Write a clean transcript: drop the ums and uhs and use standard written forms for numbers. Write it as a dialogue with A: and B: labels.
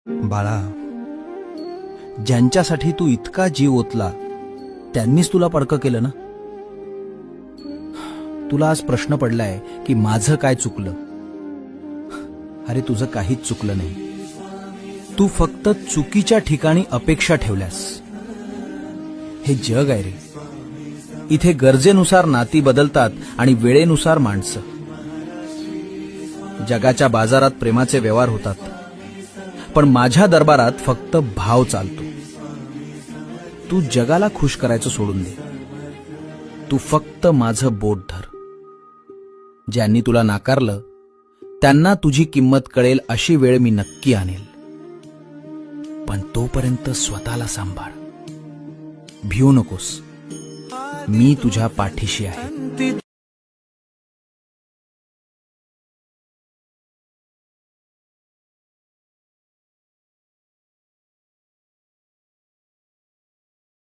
A: बाळा, ज्यांच्यासाठी तू इतका जीव ओतला त्यांनीच तुला पडकं केलं ना. तुला आज प्रश्न पडलाय की माझं काय चुकलं. अरे तुझं काहीच चुकलं नाही. तू फक्त चुकीच्या ठिकाणी अपेक्षा ठेवल्यास. हे जग आहे रे. इथे गरजेनुसार नाती बदलतात आणि वेळेनुसार माणसं. जगाच्या बाजारात प्रेमाचे व्यवहार होतात, पण माझ्या दरबारात फक्त भाव चालतो. तू जगाला खुश करायचं सोडून दे. तू फक्त माझं बोट धर. ज्यांनी तुला नाकारलं त्यांना तुझी किंमत कळेल अशी वेळ मी नक्की आणेल. पण तोपर्यंत स्वतःला सांभाळ. भिवू नकोस. मी तुझ्या पाठीशी आहे.